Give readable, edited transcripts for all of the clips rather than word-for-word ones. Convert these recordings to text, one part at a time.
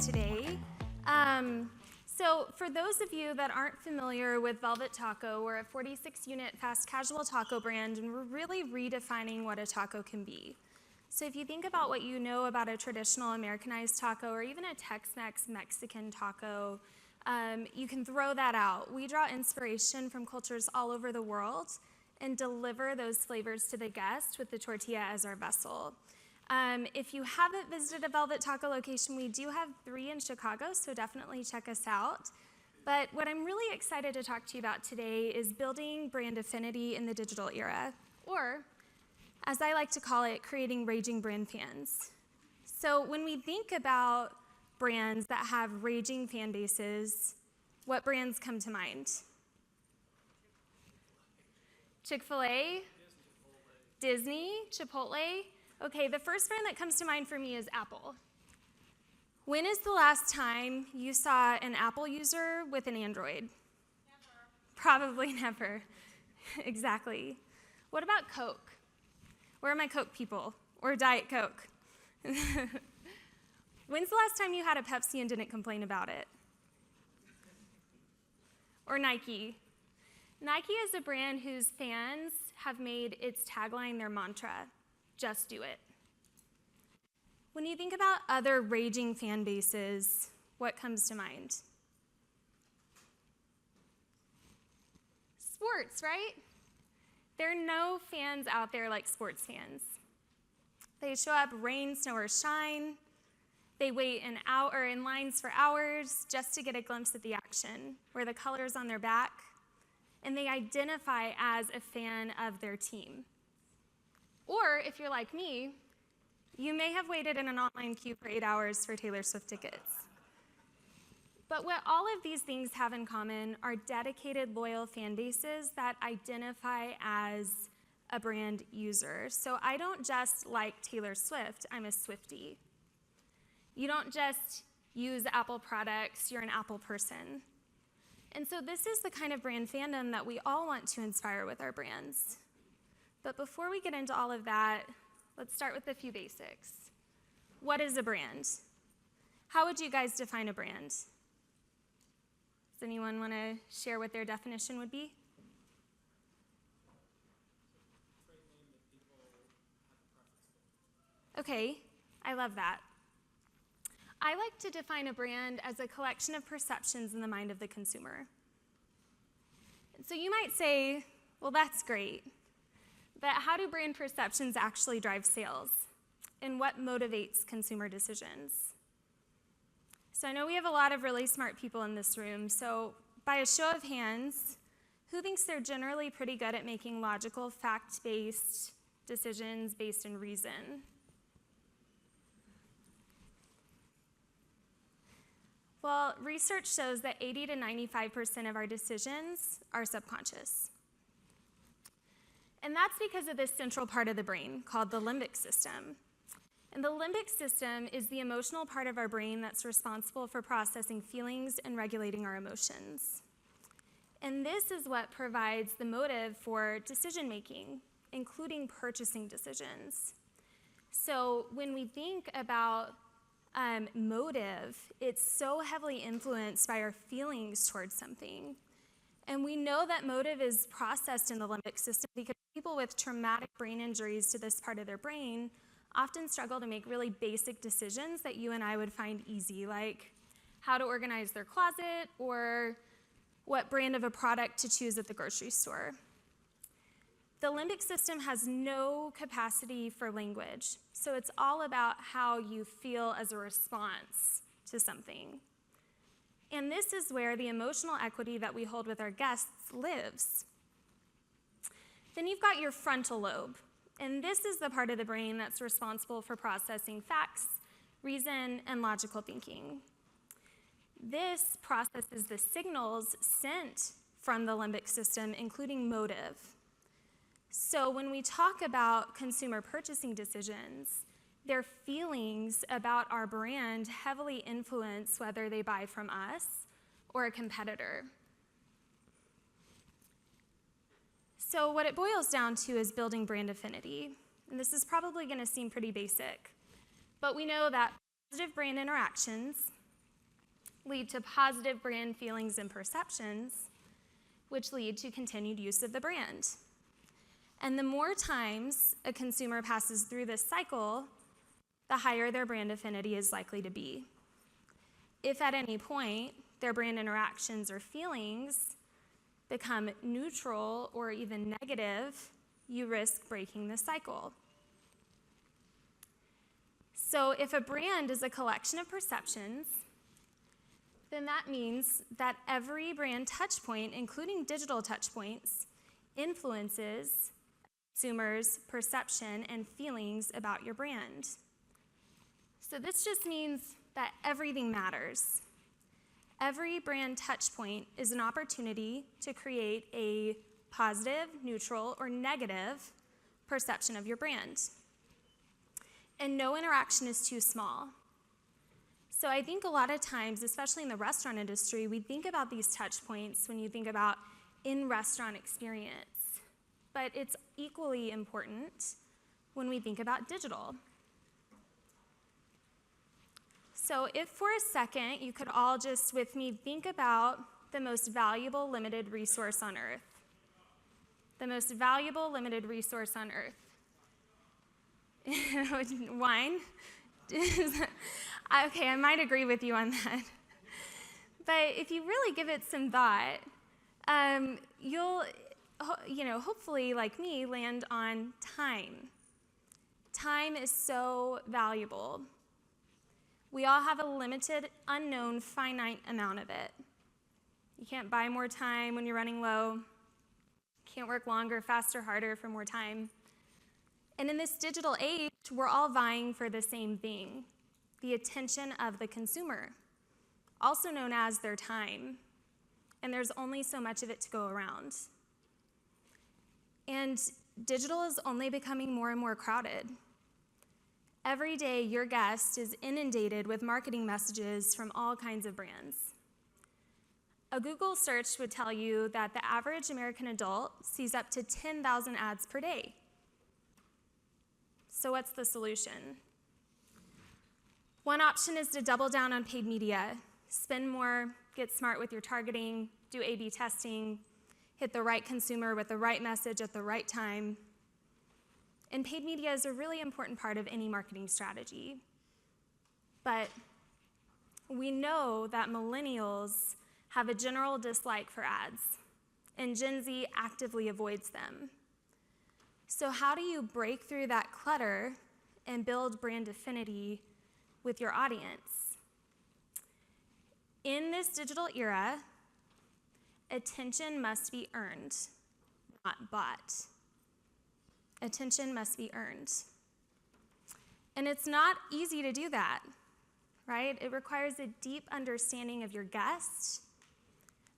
today. So for those of you that aren't familiar with Velvet Taco, we're a 46-unit fast casual taco brand, and we're really redefining what a taco can be. So if you think about what you know about a traditional Americanized taco or even a Tex-Mex Mexican taco, you can throw that out. We draw inspiration from cultures all over the world and deliver those flavors to the guest with the tortilla as our vessel. If you haven't visited a Velvet Taco location, we do have 3 in Chicago, so definitely check us out. But what I'm really excited to talk to you about today is building brand affinity in the digital era, or as I like to call it, creating raging brand fans. So when we think about brands that have raging fan bases, what brands come to mind? Chick-fil-A, Disney, Chipotle. Okay, the first brand that comes to mind for me is Apple. When is the last time you saw an Apple user with an Android? Never. Probably never. Exactly. What about Coke? Where are my Coke people? Or Diet Coke? When's the last time you had a Pepsi and didn't complain about it? Or Nike? Nike is a brand whose fans have made its tagline their mantra. Just do it. When you think about other raging fan bases, what comes to mind? Sports, right? There are no fans out there like sports fans. They show up rain, snow, or shine. They wait in lines for hours just to get a glimpse at the action, wear the colors on their back, and they identify as a fan of their team. Or if you're like me, you may have waited in an online queue for 8 hours for Taylor Swift tickets. But what all of these things have in common are dedicated, loyal fan bases that identify as a brand user. So I don't just like Taylor Swift, I'm a Swiftie. You don't just use Apple products, you're an Apple person. And so this is the kind of brand fandom that we all want to inspire with our brands. But before we get into all of that, let's start with a few basics. What is a brand? How would you guys define a brand? Does anyone want to share what their definition would be? Okay, I love that. I like to define a brand as a collection of perceptions in the mind of the consumer. And so you might say, well, that's great. But how do brand perceptions actually drive sales? And what motivates consumer decisions? So I know we have a lot of really smart people in this room, so by a show of hands, who thinks they're generally pretty good at making logical, fact-based decisions based in reason? Well, research shows that 80 to 95% of our decisions are subconscious. And that's because of this central part of the brain called the limbic system. And the limbic system is the emotional part of our brain that's responsible for processing feelings and regulating our emotions. And this is what provides the motive for decision making, including purchasing decisions. So when we think about motive, it's so heavily influenced by our feelings towards something. And we know that motive is processed in the limbic system because people with traumatic brain injuries to this part of their brain often struggle to make really basic decisions that you and I would find easy, like how to organize their closet or what brand of a product to choose at the grocery store. The limbic system has no capacity for language, so it's all about how you feel as a response to something. And this is where the emotional equity that we hold with our guests lives. Then you've got your frontal lobe, and this is the part of the brain that's responsible for processing facts, reason, and logical thinking. This processes the signals sent from the limbic system, including motive. So when we talk about consumer purchasing decisions, their feelings about our brand heavily influence whether they buy from us or a competitor. So what it boils down to is building brand affinity. And this is probably going to seem pretty basic, but we know that positive brand interactions lead to positive brand feelings and perceptions, which lead to continued use of the brand. And the more times a consumer passes through this cycle, the higher their brand affinity is likely to be. If at any point their brand interactions or feelings become neutral or even negative, you risk breaking the cycle. So if a brand is a collection of perceptions, then that means that every brand touchpoint, including digital touchpoints, influences consumers' perception and feelings about your brand. So this just means that everything matters. Every brand touchpoint is an opportunity to create a positive, neutral, or negative perception of your brand. And no interaction is too small. So I think a lot of times, especially in the restaurant industry, we think about these touch points when you think about in-restaurant experience. But it's equally important when we think about digital. So if for a second you could all just with me think about the most valuable limited resource on earth. The most valuable limited resource on earth. Wine? Okay, I might agree with you on that. But if you really give it some thought, you'll, hopefully, like me, land on time. Time is so valuable. We all have a limited, unknown, finite amount of it. You can't buy more time when you're running low. You can't work longer, faster, harder for more time. And in this digital age, we're all vying for the same thing, the attention of the consumer, also known as their time. And there's only so much of it to go around. And digital is only becoming more and more crowded. Every day, your guest is inundated with marketing messages from all kinds of brands. A Google search would tell you that the average American adult sees up to 10,000 ads per day. So what's the solution? One option is to double down on paid media. Spend more, get smart with your targeting, do A/B testing, hit the right consumer with the right message at the right time. And paid media is a really important part of any marketing strategy. But we know that millennials have a general dislike for ads, and Gen Z actively avoids them. So how do you break through that clutter and build brand affinity with your audience? In this digital era, attention must be earned, not bought. Attention must be earned. And it's not easy to do that, right? It requires a deep understanding of your guest,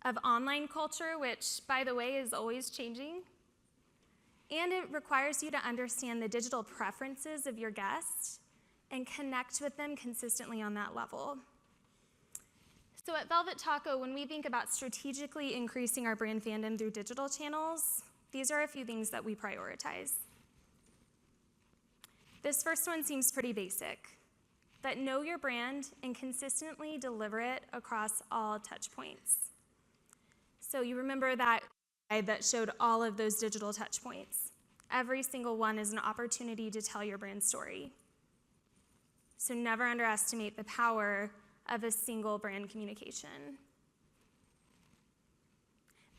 of online culture, which, by the way, is always changing. And it requires you to understand the digital preferences of your guests and connect with them consistently on that level. So at Velvet Taco, when we think about strategically increasing our brand fandom through digital channels, these are a few things that we prioritize. This first one seems pretty basic, but know your brand and consistently deliver it across all touch points. So you remember that slide that showed all of those digital touch points. Every single one is an opportunity to tell your brand story. So never underestimate the power of a single brand communication.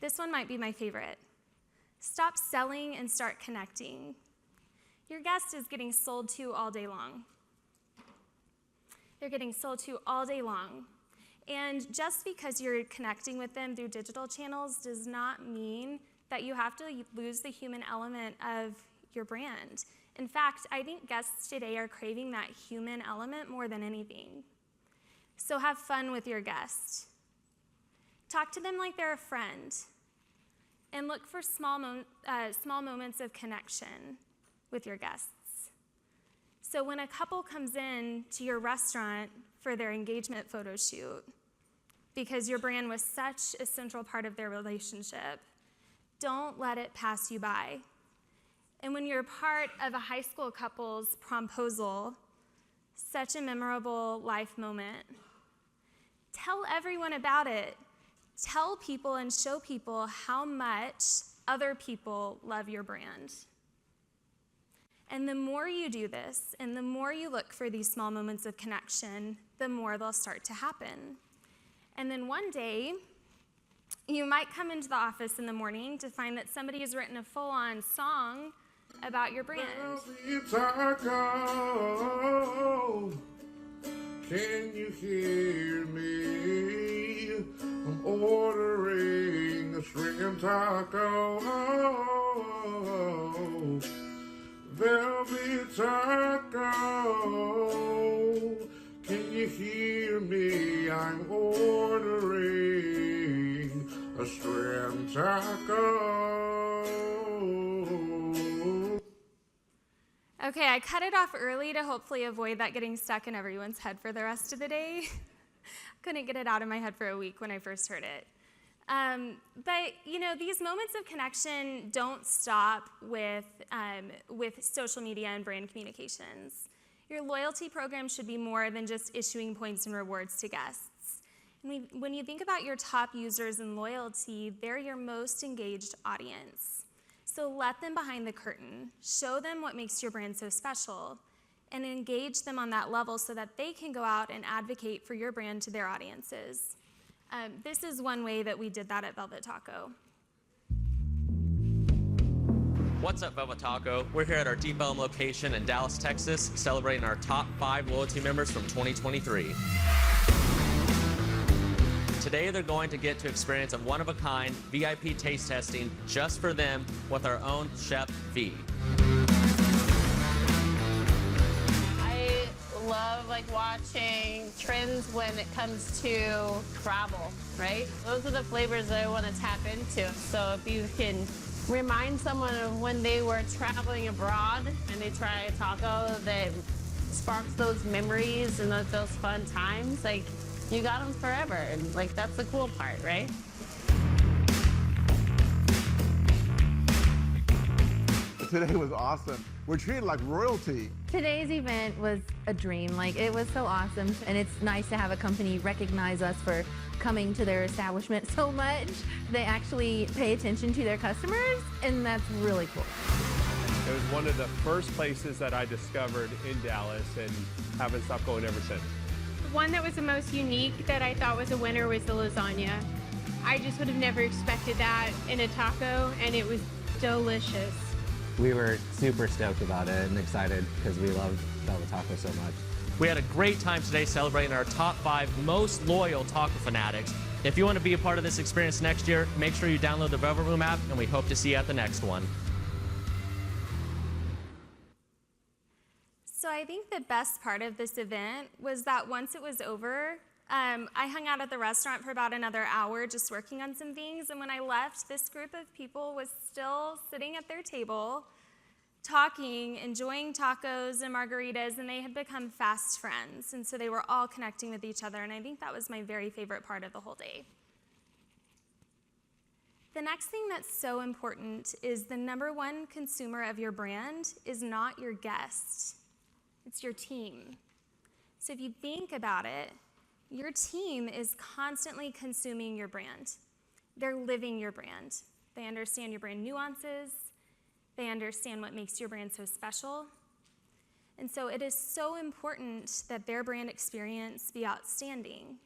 This one might be my favorite. Stop selling and start connecting. Your guest is getting sold to all day long. They're getting sold to all day long. And just because you're connecting with them through digital channels does not mean that you have to lose the human element of your brand. In fact, I think guests today are craving that human element more than anything. So have fun with your guest. Talk to them like they're a friend. And look for small moments of connection with your guests. So when a couple comes in to your restaurant for their engagement photo shoot, because your brand was such a central part of their relationship, don't let it pass you by. And when you're part of a high school couple's promposal, such a memorable life moment, Tell everyone about it. Tell people and show people how much other people love your brand. And the more you do this, and the more you look for these small moments of connection, the more they'll start to happen. And then one day, you might come into the office in the morning to find that somebody has written a full-on song about your brand. Taco, can you hear me? I'm ordering a shrimp taco. Velvet taco, can you hear me? I'm ordering a shrimp taco. Okay, I cut it off early to hopefully avoid that getting stuck in everyone's head for the rest of the day. Couldn't get it out of my head for a week when I first heard it. But these moments of connection don't stop with social media and brand communications. Your loyalty program should be more than just issuing points and rewards to guests. And when you think about your top users and loyalty, they're your most engaged audience. So let them behind the curtain, show them what makes your brand so special, and engage them on that level so that they can go out and advocate for your brand to their audiences. This is one way that we did that at Velvet Taco. What's up, Velvet Taco? We're here at our Deep Ellum location in Dallas, Texas, celebrating our top 5 loyalty members from 2023. Today, they're going to get to experience a one-of-a-kind VIP taste testing just for them with our own Chef V. Love watching trends when it comes to travel, right? Those are the flavors that I want to tap into. So if you can remind someone of when they were traveling abroad and they try a taco that sparks those memories and those fun times, you got them forever. And that's the cool part, right? Today was awesome. We're treated like royalty. Today's event was a dream. It was so awesome. And it's nice to have a company recognize us for coming to their establishment so much. They actually pay attention to their customers, and that's really cool. It was one of the first places that I discovered in Dallas and haven't stopped going ever since. The one that was the most unique that I thought was a winner was the lasagna. I just would have never expected that in a taco, and it was delicious. We were super stoked about it and excited because we love Velvet Taco so much. We had a great time today celebrating our top 5 most loyal taco fanatics. If you want to be a part of this experience next year, make sure you download the Velvet Room app, and we hope to see you at the next one. So I think the best part of this event was that once it was over, I hung out at the restaurant for about another hour just working on some things, and when I left, this group of people was still sitting at their table, talking, enjoying tacos and margaritas, and they had become fast friends, and so they were all connecting with each other, and I think that was my very favorite part of the whole day. The next thing that's so important is the #1 consumer of your brand is not your guest, it's your team. So if you think about it, your team is constantly consuming your brand. They're living your brand. They understand your brand nuances. They understand what makes your brand so special. And so it is so important that their brand experience be outstanding.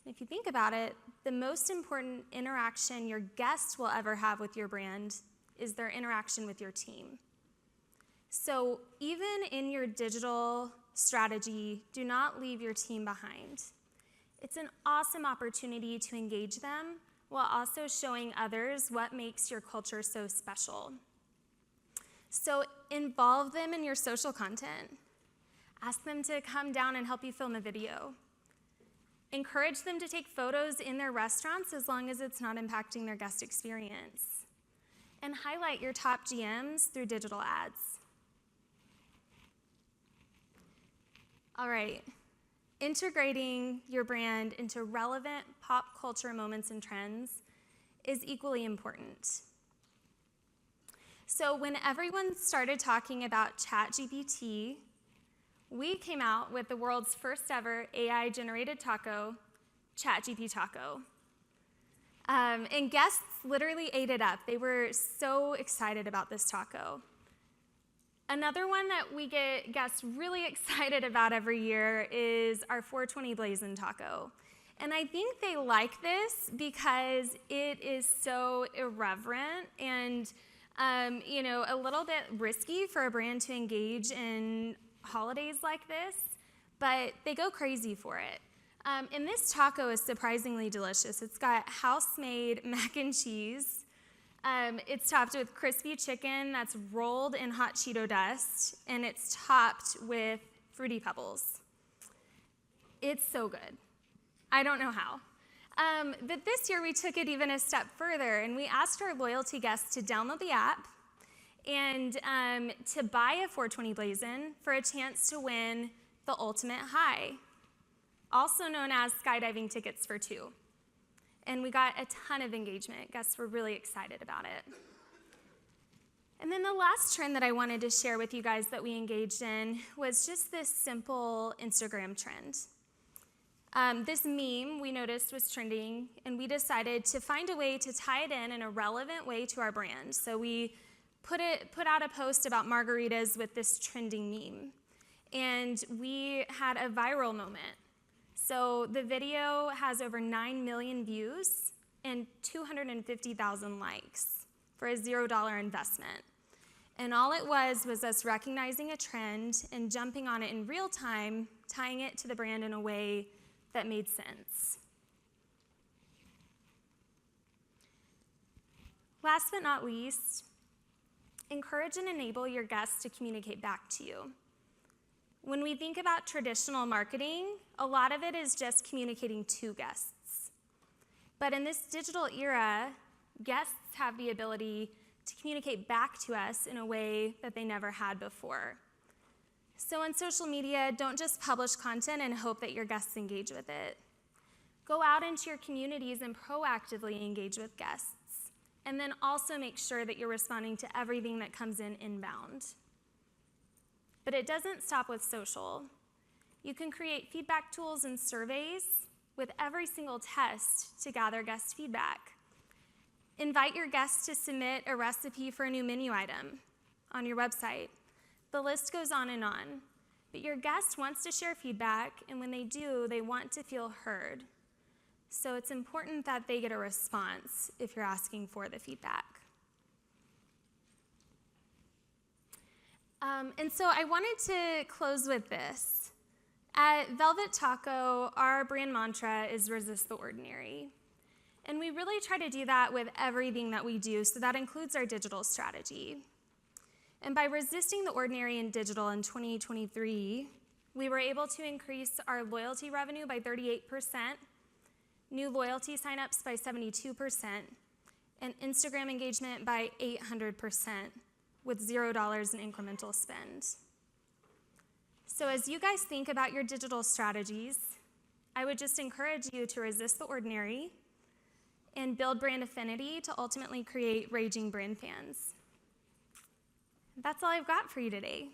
If you think about it, the most important interaction your guest will ever have with your brand is their interaction with your team. So even in your digital strategy, do not leave your team behind. It's an awesome opportunity to engage them while also showing others what makes your culture so special. So involve them in your social content. Ask them to come down and help you film a video. Encourage them to take photos in their restaurants as long as it's not impacting their guest experience. And highlight your top GMs through digital ads. All right. Integrating your brand into relevant pop culture moments and trends is equally important. So when everyone started talking about ChatGPT, we came out with the world's first ever AI-generated taco ChatGPT taco. And guests literally ate it up. They were so excited about this taco. Another one that we get guests really excited about every year is our 420 Blazing taco. And I think they like this because it is so irreverent and a little bit risky for a brand to engage in holidays like this, but they go crazy for it. And this taco is surprisingly delicious. It's got house-made mac and cheese. It's topped with crispy chicken that's rolled in hot Cheeto dust, and it's topped with Fruity Pebbles. It's so good. I don't know how. But this year we took it even a step further, and we asked our loyalty guests to download the app and to buy a 420 Blazin' for a chance to win the ultimate high, also known as skydiving tickets for 2. And we got a ton of engagement. Guests were really excited about it. And then the last trend that I wanted to share with you guys that we engaged in was just this simple Instagram trend. This meme we noticed was trending, and we decided to find a way to tie it in a relevant way to our brand. So we put out a post about margaritas with this trending meme, and we had a viral moment. So the video has over 9 million views and 250,000 likes for a $0 investment. And all it was us recognizing a trend and jumping on it in real time, tying it to the brand in a way that made sense. Last but not least, encourage and enable your guests to communicate back to you. When we think about traditional marketing, a lot of it is just communicating to guests. But in this digital era, guests have the ability to communicate back to us in a way that they never had before. So on social media, don't just publish content and hope that your guests engage with it. Go out into your communities and proactively engage with guests. And then also make sure that you're responding to everything that comes in inbound. But it doesn't stop with social. You can create feedback tools and surveys with every single test to gather guest feedback. Invite your guests to submit a recipe for a new menu item on your website. The list goes on, but your guest wants to share feedback, and when they do, they want to feel heard. So it's important that they get a response if you're asking for the feedback. And so I wanted to close with this. At Velvet Taco, our brand mantra is resist the ordinary. And we really try to do that with everything that we do, so that includes our digital strategy. And by resisting the ordinary in digital in 2023, we were able to increase our loyalty revenue by 38%, new loyalty signups by 72%, and Instagram engagement by 800%, with $0 in incremental spend. So as you guys think about your digital strategies, I would just encourage you to resist the ordinary and build brand affinity to ultimately create raging brand fans. That's all I've got for you today.